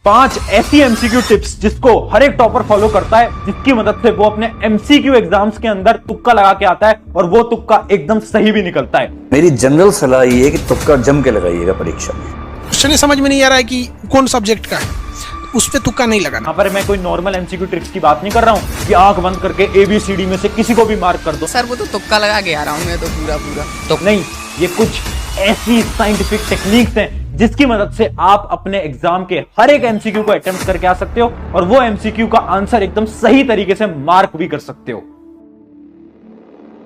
5 ऐसी MCQ tips जिसको हर एक टॉपर फॉलो करता है, जिसकी मदद से वो अपने एमसीक्यू एग्जाम्स के अंदर तुक्का लगा के आता है और वो तुक्का एकदम सही भी निकलता है। मेरी जनरल सलाह ये है कि तुक्का जम के लगाइएगा परीक्षा में। क्वेश्चन समझ में नहीं आ रहा है कि कौन सब्जेक्ट का है, उस पे तुक्का नहीं लगाना। यहाँ पर मैं कोई नॉर्मल एमसीक्यू ट्रिक्स की बात नहीं कर रहा हूँ कि आंख बंद करके ABCD में से किसी को भी मार्क कर दो। सर वो तो तुक्का लगा के आ रहा हूँ मैं तो पूरा तो नहीं, ये कुछ ऐसी साइंटिफिक टेक्निक्स हैं जिसकी मदद से आप अपने एग्जाम के हर एक एमसीक्यू को अटेम्प्ट करके आ सकते हो और वो एमसीक्यू का आंसर एकदम सही तरीके से मार्क भी कर सकते हो।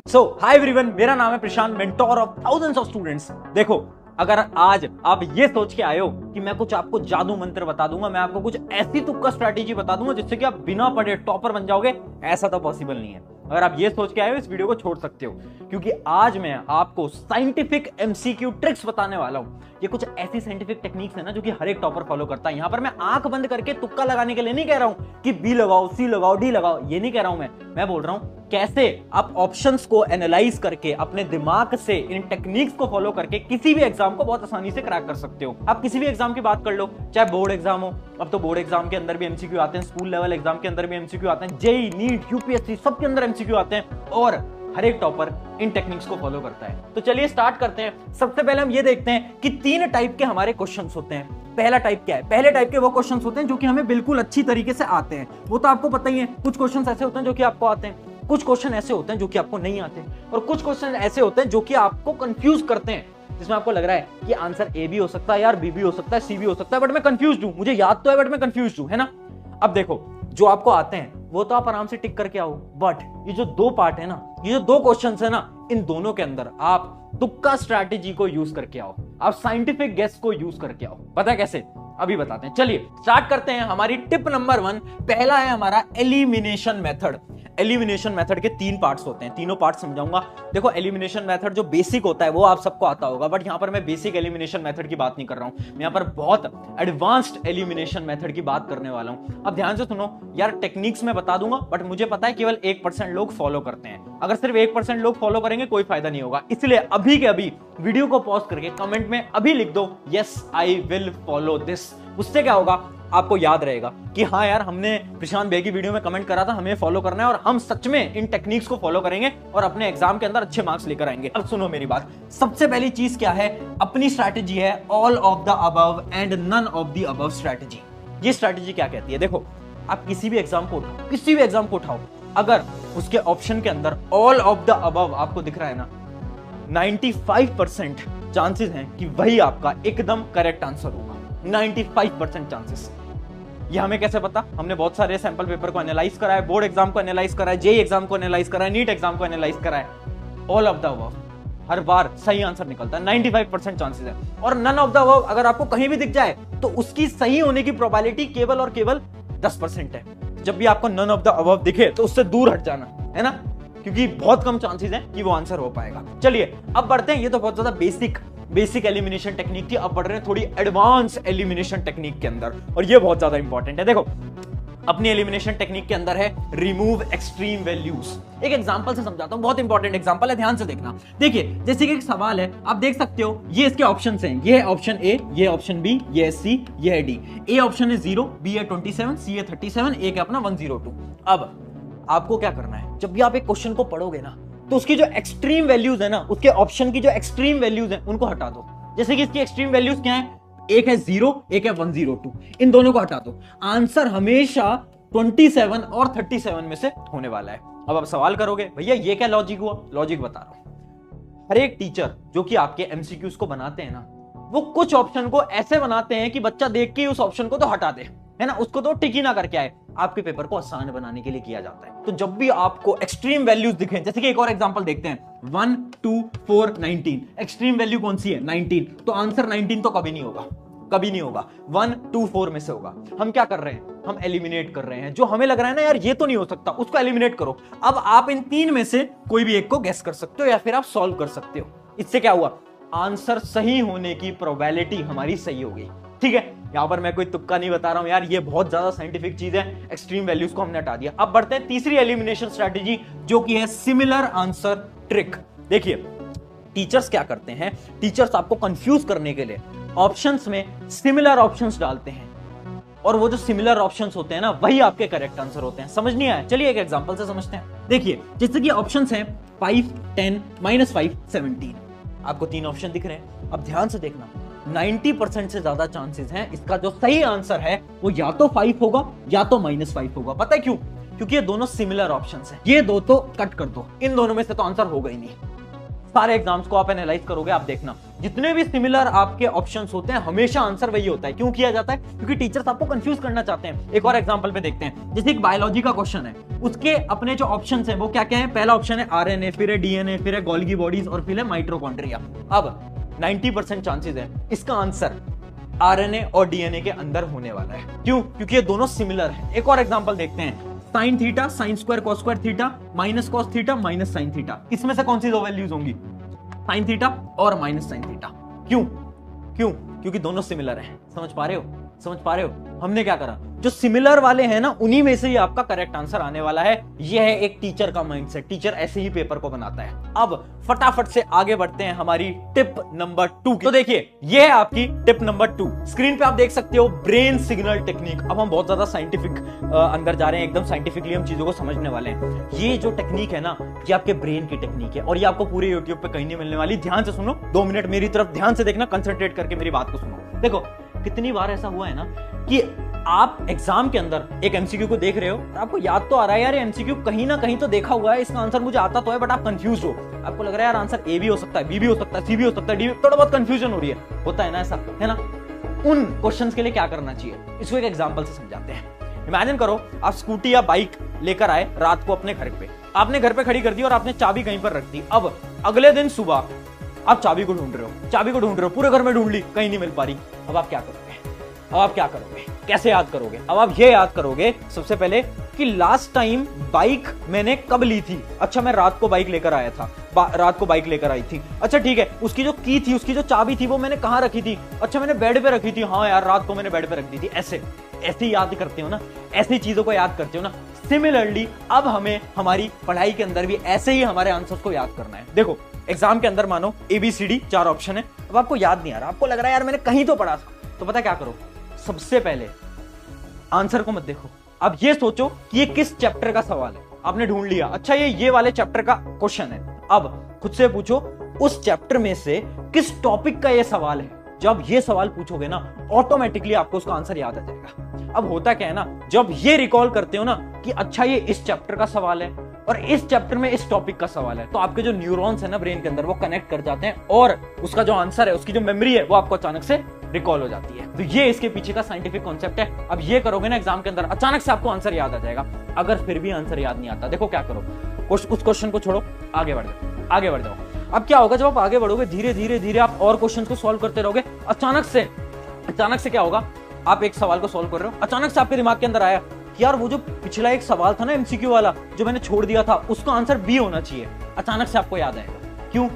सो हाय एवरीवन, मेरा नाम है Prashant, mentor of thousands of students. देखो, अगर आज आप ये सोच के आए हो कि मैं कुछ आपको जादू मंत्र बता दूंगा, मैं आपको कुछ ऐसी तुक्का स्ट्रैटेजी बता दूंगा जिससे कि आप बिना पढ़े टॉपर बन जाओगे, ऐसा तो पॉसिबल नहीं है। अगर आप ये सोच के आए हो, इस वीडियो को छोड़ सकते हो, क्योंकि आज मैं आपको साइंटिफिक एमसीक्यू ट्रिक्स बताने वाला हूं। ये कुछ ऐसी साइंटिफिक टेक्निक्स है ना जो कि हर एक टॉपर फॉलो करता है। यहां पर मैं आंख बंद करके तुक्का लगाने के लिए नहीं कह रहा हूं कि बी लगाओ, सी लगाओ, डी लगाओ, ये नहीं कह रहा हूं मैं बोल रहा हूं कैसे आप ऑप्शंस को एनालाइज करके अपने दिमाग से इन टेक्निक्स को फॉलो करके किसी भी एग्जाम को बहुत आसानी से क्रैक कर सकते हो। आप किसी भी एग्जाम की बात कर लो, चाहे बोर्ड एग्जाम हो, अब तो बोर्ड एग्जाम के अंदर भी एमसीक्यू आते हैं, स्कूल लेवल एग्जाम के अंदर भी एमसीक्यू आते हैं, जेईई, नीट, यूपीएससी सबके अंदर एमसीक्यू आते हैं और हर एक टॉपर इन टेक्निक्स को फॉलो करता है। तो चलिए स्टार्ट करते हैं। सबसे पहले हम ये देखते हैं कि 3 टाइप के हमारे क्वेश्चंस होते हैं। पहला टाइप क्या है? पहले टाइप के वो क्वेश्चंस होते हैं जो कि हमें बिल्कुल अच्छी तरीके से आते हैं। वो तो आपको पता ही है, कुछ क्वेश्चंस ऐसे होते हैं जो कि आपको आते हैं, कुछ क्वेश्चन ऐसे होते हैं जो कि आपको नहीं आते, और कुछ क्वेश्चन ऐसे होते हैं जो कि आपको कंफ्यूज करते हैं, जिसमें आपको लग रहा है कि आंसर ए भी हो सकता है यार, बी भी हो सकता है, सी भी हो सकता है, बट मैं कंफ्यूज हूं, मुझे याद तो है बट मैं कंफ्यूज हूं, है ना। अब देखो, जो आपको आते हैं वो तो आप आराम से टिक करके आओ, बट ये जो 2 पार्ट है ना, ये जो 2 क्वेश्चंस है ना, इन दोनों के अंदर आप तुक्का स्ट्रैटेजी को यूज करके आओ, आप साइंटिफिक गेस को यूज करके आओ। पता है कैसे? अभी बताते हैं। चलिए स्टार्ट करते हैं। हमारी टिप नंबर 1, पहला है हमारा एलिमिनेशन मेथड। एलिमिनेशन मेथड के 3 पार्ट्स होते हैं, तीनों पार्ट समझाऊंगा। देखो, एलिमिनेशन मेथड जो बेसिक होता है वो आप सबको आता होगा, बट यहां पर मैं बेसिक एलिमिनेशन मेथड की बात नहीं कर रहा हूं, मैं यहां पर बहुत एडवांस्ड एलिमिनेशन मेथड की बात करने वाला हूं। अब ध्यान से सुनो यार, टेक्निक्स मैं बता दूंगा बट मुझे पता है केवल 1% लोग फॉलो करते हैं। अगर सिर्फ 1% लोग फॉलो करेंगे कोई फायदा नहीं होगा, इसलिए अभी के अभी वीडियो को पॉज करके कमेंट में अभी लिख दो yes I will follow this. उससे क्या होगा, आपको याद रहेगा कि हाँ यार, हमने प्रशांत भैया की वीडियो में कमेंट करा था, हमें फॉलो करना है और हम सच में इन टेक्निक्स को फॉलो करेंगे और अपने एग्जाम के अंदर अच्छे मार्क्स लेकर आएंगे। अब सुनो मेरी बात, सबसे पहली चीज क्या है, अपनी स्ट्रैटेजी है all of the above and none of the above strategy. ये स्ट्रैटेजी क्या कहती है? देखो, आप किसी भी एग्जाम को उठाओ, किसी भी एग्जाम को उठाओ, अगर उसके ऑप्शन के अंदर ऑल ऑफ द अबव आपको दिख रहा है ना, 95% चांसेस हैं कि वही आपका एकदम करेक्ट आंसर होगा। 95% चांसेस। ये हमें कैसे पता? हमने बहुत सारे सैंपल पेपर को एनालाइज करा है, बोर्ड एग्जाम को एनालाइज करा है, जेईई एग्जाम को एनालाइज करा है, नीट एग्जाम को एनालाइज करा है। ऑल ऑफ द अबव हर बार सही आंसर निकलता है, 95% चांसेस है। और नन ऑफ द अबव अगर आपको कहीं भी दिख जाए तो उसकी सही होने की प्रोबेबिलिटी केवल और केवल 10% है। जब भी आपको नन ऑफ द अबव दिखे तो उससे दूर हट जाना, है ना, क्योंकि बहुत कम चांसेस हैं कि वो आंसर हो पाएगा। चलिए अब बढ़ते हैं। ये तो बहुत ज्यादा बेसिक एलिमिनेशन टेक्निक थी, अब बढ़ रहे हैं थोड़ी एडवांस एलिमिनेशन टेक्निक के अंदर, और ये बहुत ज्यादा इंपॉर्टेंट है। देखो, अपनी एलिमिनेशन टेक्निक के अंदर है रिमूव एक्सट्रीम वैल्यूज। एक एग्जांपल से समझाता हूं, बहुत इंपॉर्टेंट एग्जांपल है, ध्यान से देखना। देखिए, जैसे कि एक सवाल है, आप देख सकते हो ये इसके ऑप्शंस हैं, ये है ऑप्शन ए, ये ऑप्शन बी, ये है सी, ये है डी। ए ऑप्शन है 0, बी है 27, सी है 37, ए है अपना 102। अब आपको क्या करना है, जब भी आप एक क्वेश्चन को पढ़ोगे ना, तो उसकी जो एक्सट्रीम वैल्यूज है ना, उसके ऑप्शन की जो एक्सट्रीम वैल्यूज हैं उनको हटा दो। जैसे कि इसकी एक्सट्रीम वैल्यूज क्या है, एक है 0, एक है 102, इन दोनों को हटा दो। आंसर हमेशा 27 और 37 में से होने वाला है। अब आप सवाल करोगे भैया ये क्या लॉजिक हुआ? लॉजिक बता रहा हूं। हर एक टीचर जो कि आपके एमसीक्यूज को बनाते हैं ना, वो कुछ ऑप्शन को ऐसे बनाते हैं कि बच्चा देख के उस ऑप्शन को तो हटा दे, है ना, उसको तो टिक ही ना करके आए। आपके पेपर को आसान बनाने के लिए किया जाता है। तो जब भी आपको एक्सट्रीम वैल्यूज दिखें, जैसे कि एक और एग्जांपल देखते हैं, 1 2 4 19, एक्सट्रीम वैल्यू कौन सी है? 19, तो आंसर 19 तो कभी नहीं होगा, कभी नहीं होगा, 1 2 4 में से होगा। हम क्या कर रहे हैं, हम एलिमिनेट कर रहे हैं। जो हमें लग रहा है ना यार ये तो नहीं हो सकता, उसको एलिमिनेट करो। अब आप इन 3 में से कोई भी एक को गेस कर सकते हो या फिर आप सॉल्व कर सकते हो। इससे क्या हुआ, आंसर सही होने की प्रोबेबिलिटी हमारी सही हो गई। ठीक है, यहां पर मैं कोई तुक्का नहीं बता रहा हूं यार, ये बहुत ज्यादा साइंटिफिक चीज है। एक्सट्रीम वैल्यूज को हमने हटा दिया। अब बढ़ते हैं तीसरी एलिमिनेशन स्ट्रेटजी, जो कि है सिमिलर आंसर ट्रिक। देखिए, टीचर्स क्या करते हैं, टीचर्स आपको कंफ्यूज करने के लिए ऑप्शंस में सिमिलर ऑप्शंस डालते हैं। और वो जो सिमिलर ऑप्शंस होते हैं ना, वही आपके करेक्ट आंसर होते हैं। समझ नहीं आया? चलिए एक एग्जांपल से समझते हैं। देखिए, जैसे कि ऑप्शंस हैं 5, 10, -5, 17। आपको 3 ऑप्शन दिख रहे हैं। अब ध्यान से देखना, 90% से ज्यादा चांसेस हैं इसका जो सही आंसर है वो या तो 5 होगा या तो -5 होगा। पता है क्यों? क्योंकि ये दोनों सिमिलर ऑप्शंस हैं। ये दो तो कट कर दो, इन दोनों में से तो आंसर होगा ही नहीं। सारे एग्जाम्स को आप एनालाइज करोगे, आप देखना जितने भी सिमिलर आपके ऑप्शंस होते हैं हमेशा आंसर वही होता है। क्यों किया जाता है? क्योंकि टीचर्स आपको कंफ्यूज करना चाहते हैं। एक और एग्जांपल पे देखते हैं, जैसे एक बायोलॉजी का क्वेश्चन है, उसके अपने जो ऑप्शंस हैं वो क्या क्या है? पहला ऑप्शन है आरएनए, फिर है डीएनए, फिर है गोल्गी बॉडीज और फिर है माइटोकॉन्ड्रिया। अब 90% चांसेस है इसका आंसर आरएनए और डीएनए के अंदर होने वाला है। क्यों? क्योंकि ये दोनों सिमिलर है। एक और एग्जांपल देखते हैं, sine theta, sine square, cos square theta, minus cos theta, minus sine theta. इसमें से कौन सी दो वैल्यूज होंगी? साइन थीटा और माइनस साइन थीटा। क्यों? क्योंकि दोनों सिमिलर हैं। समझ पा रहे हो? हमने क्या करा, जो सिमिलर वाले हैं ना, उन्हीं में से ही आपका करेक्ट आंसर आने वाला है। यह है एक टीचर का माइंडसेट। टीचर ऐसे ही पेपर को बनाता है। अब फटाफट से आगे बढ़ते हैं हमारी टिप नंबर 2 की। तो देखिए, यह है आपकी टिप नंबर 2। स्क्रीन पे आप देख सकते हो ब्रेन सिग्नल टेक्निक। अब हम बहुत ज्यादा साइंटिफिक अंदर जा रहे हैं, एकदम साइंटिफिकली हम चीजों को समझने वाले हैं। ये जो टेक्निक है ना, ये आपके ब्रेन की टेक्निक है और ये आपको पूरे यूट्यूब पे कहीं नहीं मिलने वाली। ध्यान से सुनो, 2 मिनट मेरी तरफ ध्यान से देखना, कंसंट्रेट करके मेरी बात को सुनो। देखो, कितनी बार ऐसा हुआ है ना कि आप एग्जाम के अंदर एक एमसीक्यू को देख रहे हो और आपको याद तो आ रहा है यार, एमसीक्यू कहीं ना कहीं तो देखा हुआ है, इसका आंसर मुझे आता तो है, बट आप कंफ्यूज हो। आपको लग रहा है यार आंसर ए भी हो सकता है, बी भी हो सकता है, सी भी हो सकता है, डी भी। थोड़ा बहुत कंफ्यूजन हो रही है, होता है ना ऐसा, है ना? उन क्वेश्चंस के लिए क्या करना चाहिए, इसको एक एग्जांपल से समझाते हैं। इमेजिन करो आप स्कूटी या बाइक लेकर आए रात को अपने घर पे, आपने घर पे खड़ी कर दी और आपने चाबी कहीं पर रख दी। अब अगले दिन सुबह आप चाबी को ढूंढ रहे हो, पूरे घर में ढूंढ ली, कहीं नहीं मिल पा रही। अब आप क्या करोगे? कैसे याद करोगे? अब आप ये याद करोगे सबसे पहले कि लास्ट टाइम बाइक मैंने कब ली थी। अच्छा, मैं रात को बाइक लेकर आया था, रात को बाइक लेकर आई थी। अच्छा ठीक है, उसकी जो की थी, उसकी जो चाबी थी, वो मैंने कहाँ रखी थी? अच्छा, मैंने बेड पे रखी थी। हाँ यार, रात को मैंने बेड पे रख दी थी। ऐसे याद करते हो ना, ऐसी चीजों को याद करते हो ना। सिमिलरली अब हमें हमारी पढ़ाई के अंदर भी ऐसे ही हमारे आंसर्स को याद करना है। देखो, एग्जाम के अंदर मानो ABCD 4 ऑप्शन है। अब आपको याद नहीं आ रहा, आपको लग रहा है यार मैंने कहीं तो पढ़ा था, तो पता क्या करो, सबसे पहले आंसर को मत देखो, अब ये सोचो कि ये किस चैप्टर का सवाल है। आपने ढूंढ लिया, अच्छा ये वाले चैप्टर का क्वेश्चन है। अब खुद से पूछो उस चैप्टर में से किस टॉपिक का ये सवाल है। जब ये सवाल पूछोगे ना, ऑटोमेटिकली आपको उसका आंसर याद आ जाएगा। अब होता क्या है ना, जब ये रिकॉल करते हो ना कि अच्छा ये इस चैप्टर का सवाल है और इस चैप्टर में इस टॉपिक का सवाल है, तो आपके जो न्यूरॉन्स है ना ब्रेन के अंदर, वो कनेक्ट कर जाते हैं और उसका जो आंसर है, उसकी जो मेमोरी है, वो आपको अचानक से रिकॉल हो जाती है। तो ये इसके पीछे का साइंटिफिक कॉन्सेप्ट है। अब ये करोगे ना एग्जाम के अंदर, अचानक से आपको आंसर याद आ जाएगा। अगर फिर भी आंसर याद नहीं आता, देखो क्या करो, उस क्वेश्चन को छोड़ो, आगे बढ़ जाओ। अब क्या होगा, जब आप आगे बढ़ोगे, धीरे धीरे आप और क्वेश्चन को सॉल्व करते रहोगे। अचानक से क्या होगा, आप एक सवाल को सॉल्व कर रहे हो, अचानक से आपके दिमाग के अंदर आया कि यार वो जो पिछला एक सवाल था ना एमसीक्यू वाला, जो मैंने छोड़ दिया था, उसका आंसर बी होना चाहिए। अचानक से आपको याद आएगा। क्यों?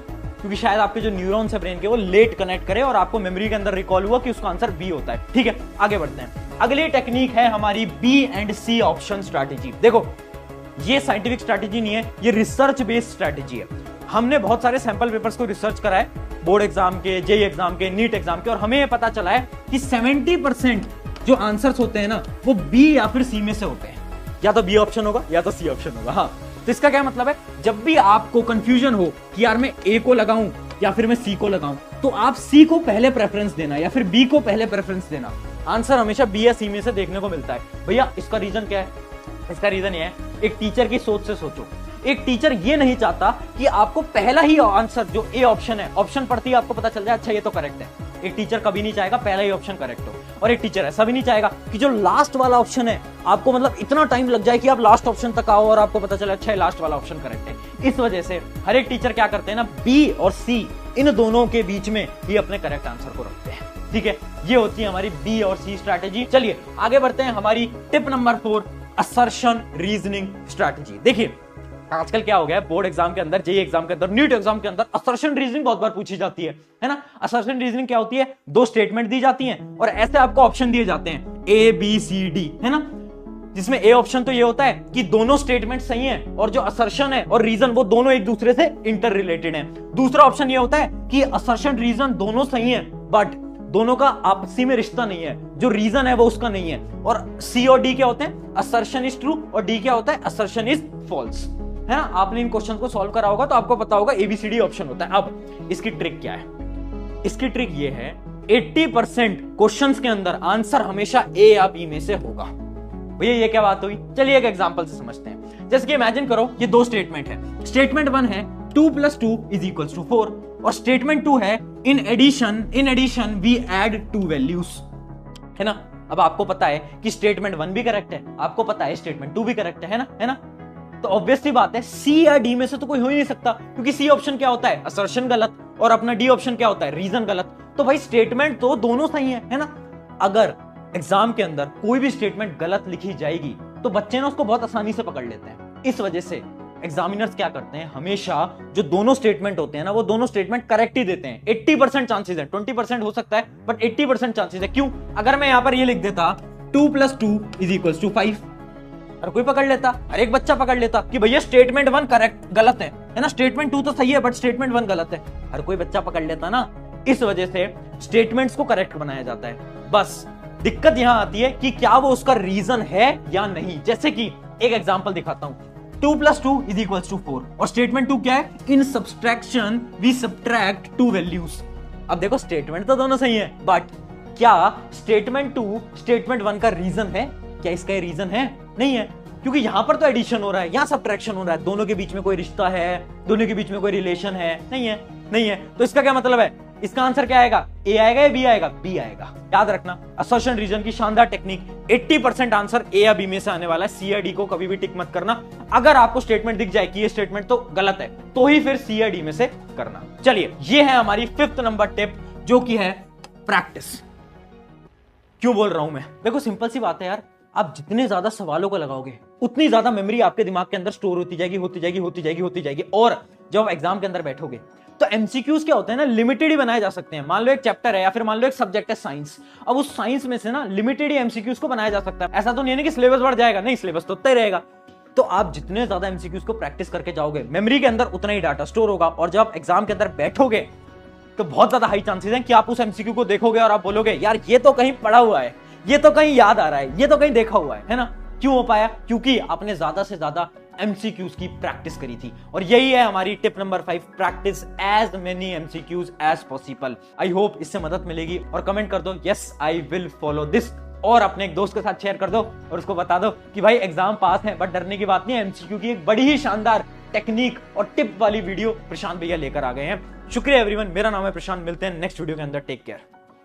क्योंकि शायद आपके जो न्यूरॉन्स है ब्रेन के, वो लेट कनेक्ट करे और आपको मेमोरी के अंदर रिकॉल हुआ कि उसका आंसर बी होता है। ठीक है, आगे बढ़ते हैं। अगली टेक्निक है हमारी B and C option strategy. देखो, ये साइंटिफिक स्ट्रैटेजी नहीं है, ये रिसर्च बेस्ड स्ट्रैटेजी है। हमने बहुत सारे सैंपल पेपर्स को रिसर्च करा है, बोर्ड एग्जाम के, जेईई एग्जाम के, नीट एग्जाम के, और हमें यह पता चला है कि 70% जो आंसर्स होते हैं ना, वो बी या फिर सी में से होते हैं। या तो बी ऑप्शन होगा या तो सी ऑप्शन होगा। हाँ, तो इसका क्या मतलब है, जब भी आपको कंफ्यूजन हो कि यार मैं ए को लगाऊं या फिर मैं सी को लगाऊं, तो आप सी को पहले प्रेफरेंस देना या फिर बी को पहले प्रेफरेंस देना। आंसर हमेशा बी या सी में से देखने को मिलता है। भैया इसका रीजन क्या है? इसका रीजन ये है, एक टीचर की सोच से सोचो। एक टीचर ये नहीं चाहता कि आपको पहला ही आंसर जो ए ऑप्शन है, ऑप्शन पढ़ती है आपको पता चल जाए अच्छा ये तो करेक्ट है। एक टीचर कभी नहीं चाहेगा पहला ही ऑप्शन करेक्ट हो, और एक टीचर ऐसा भी नहीं चाहेगा कि जो लास्ट वाला ऑप्शन है आपको मतलब इतना टाइम लग जाए कि आप लास्ट ऑप्शन तक आओ और आपको पता चले अच्छा लास्ट वाला ऑप्शन करेक्ट है। इस वजह से हर एक टीचर क्या करते हैं ना, बी और सी इन दोनों के बीच में ही अपने करेक्ट आंसर को रखते हैं। ठीक है, ये होती है हमारी बी और सी स्ट्रैटेजी। चलिए आगे बढ़ते हैं हमारी tip number 4, assertion reasoning strategy. देखिए आजकल क्या हो गया है, बोर्ड एग्जाम के अंदर, जेईई एग्जाम के अंदर, नीट एग्जाम के अंदर असर्शन रीजनिंग बहुत बार पूछी जाती है ना। असर्शन रीजनिंग क्या होती है, 2 स्टेटमेंट दी जाती हैं और ऐसे आपको ऑप्शन दिए जाते हैं ए बी सी डी, है ना। जिसमें ए ऑप्शन तो ये होता है कि दोनों स्टेटमेंट सही हैं और जो असर्शन है और रीजन वो दोनों एक दूसरे से इंटर रिलेटेड हैं। दूसरा ऑप्शन ये होता है कि असर्शन रीजन दोनों सही हैं बट दोनों का आपसी में रिश्ता नहीं है, जो रीजन है वो उसका नहीं है। और सी और डी क्या होते हैं? असर्शन इज ट्रू और डी क्या होता है? असर्शन इज फॉल्स, है ना। आपने इन क्वेश्चन को सॉल्व करा होगा तो आपको पता होगा एबीसीडी ऑप्शन होता है। अब इसकी ट्रिक क्या है? इसकी ट्रिक ये है 80% क्वेश्चंस के अंदर आंसर हमेशा ए या बी में से होगा। भैया ये क्या बात हुई? चलिए एक एग्जांपल से समझते हैं। जैसे कि इमेजिन करो ये दो स्टेटमेंट है। स्टेटमेंट 1 है 2 + 2 = 4 और स्टेटमेंट 2 है in addition we add 2 values, है ना। अब आपको पता है कि स्टेटमेंट 1 भी करेक्ट है, आपको पता है स्टेटमेंट 2 भी करेक्ट है ना। तो ऑब्वियसली बात है सी या डी में से तो कोई हो ही नहीं सकता, क्योंकि सी ऑप्शन क्या होता है? असर्शन गलत, और अपना डी ऑप्शन क्या होता है? रीजन गलत। तो भाई स्टेटमेंट तो दोनों सही है ना। अगर एग्जाम के अंदर कोई भी स्टेटमेंट गलत लिखी जाएगी तो बच्चे ना उसको बहुत आसानी से पकड़ लेते हैं। इस वजह से एग्जामिनर्स क्या करते हैं, हमेशा जो दोनों स्टेटमेंट होते हैं ना वो दोनों स्टेटमेंट करेक्ट ही देते हैं। 80% चांसेस है, 20% हो सकता है बट 80% चांसेस है। क्यों? अगर मैं यहां पर ये लिख देता 2 + 2 = 5, और कोई पकड़ लेता, हर एक बच्चा पकड़ लेता कि भैया स्टेटमेंट 1 करेक्ट गलत है ना, स्टेटमेंट 2 तो सही है बट स्टेटमेंट 1 गलत है, हर कोई बच्चा पकड़ लेता ना। इस वजह से स्टेटमेंट्स को करेक्ट बनाया जाता है। बस दिक्कत यहां आती है कि क्या वो उसका रीजन है या नहीं। जैसे कि एक एग्जांपल दिखाता हूं, 2 + 2 = 4 और स्टेटमेंट 2 क्या है? इन सब्सट्रैक्शन वी सब्ट्रैक्ट 2 वैल्यूज। अब देखो स्टेटमेंट तो दोनों सही है बट क्या स्टेटमेंट 2 स्टेटमेंट 1 का रीजन है? क्या इसका ये रीजन है? नहीं है, क्योंकि यहां पर तो एडिशन हो रहा है, यहां सब्ट्रैक्शन हो रहा है। दोनों के बीच में कोई रिश्ता है? दोनों के बीच में कोई रिलेशन है? नहीं है। तो इसका क्या मतलब है? इसका आंसर क्या आएगा? ए आएगा या बी आएगा? बी आएगा। याद रखना, असर्शन रीजन की शानदार टेक्निक, 80% आंसर ए या बी में से आने वाला है। सी या डी को कभी भी टिक मत करना। अगर आपको स्टेटमेंट दिख जाए कि ये स्टेटमेंट तो गलत है तो ही फिर सी या डी में से करना। चलिए ये है हमारी 5th नंबर टिप, जो कि है प्रैक्टिस। क्यों बोल रहा हूं मैं? देखो सिंपल सी बात है यार, आप जितने ज्यादा सवालों को लगाओगे उतनी ज्यादा मेमोरी आपके दिमाग के अंदर स्टोर होती जाएगी। और जब आप एग्जाम के अंदर बैठोगे तो एमसीक्यूज क्या होते हैं ना, लिमिटेड ही बनाए जा सकते हैं। मान लो एक चैप्टर है या फिर मान लो एक सब्जेक्ट है साइंस, अब उस साइंस में से ना लिमिटेड ही एमसीक्यूज को बनाया जा सकता है। ऐसा तो नहीं है कि सिलेबस बढ़ जाएगा, नहीं, सिलेबस तो उतना ही रहेगा। तो आप जितने ज्यादा एमसीक्यूज को प्रैक्टिस करके जाओगे मेमोरी के अंदर उतना ही डाटा स्टोर होगा, और जब आप एग्जाम के अंदर बैठोगे तो बहुत ज्यादा हाई चांसेस हैं कि आप उस एमसीक्यू को देखोगे और आप बोलोगे यार ये तो कहीं पढ़ा हुआ है, ये तो कहीं याद आ रहा है, ये तो कहीं देखा हुआ है ना। क्यों हो पाया? क्योंकि आपने ज्यादा से ज्यादा एमसीक्यूज की प्रैक्टिस करी थी। और यही है हमारी tip number 5, practice as many MCQs as possible. I hope इससे मदद मिलेगी, और कमेंट कर दो yes I will follow this, और अपने एक दोस्त के साथ शेयर कर दो और उसको बता दो कि भाई एग्जाम पास है बट डरने की बात नहीं है। एमसीक्यू की एक बड़ी ही शानदार टेक्निक और टिप वाली वीडियो प्रशांत भैया लेकर आ गए हैं। शुक्रिया एवरीवन, मेरा नाम है प्रशांत, मिलते हैं नेक्स्ट वीडियो के अंदर। Take care.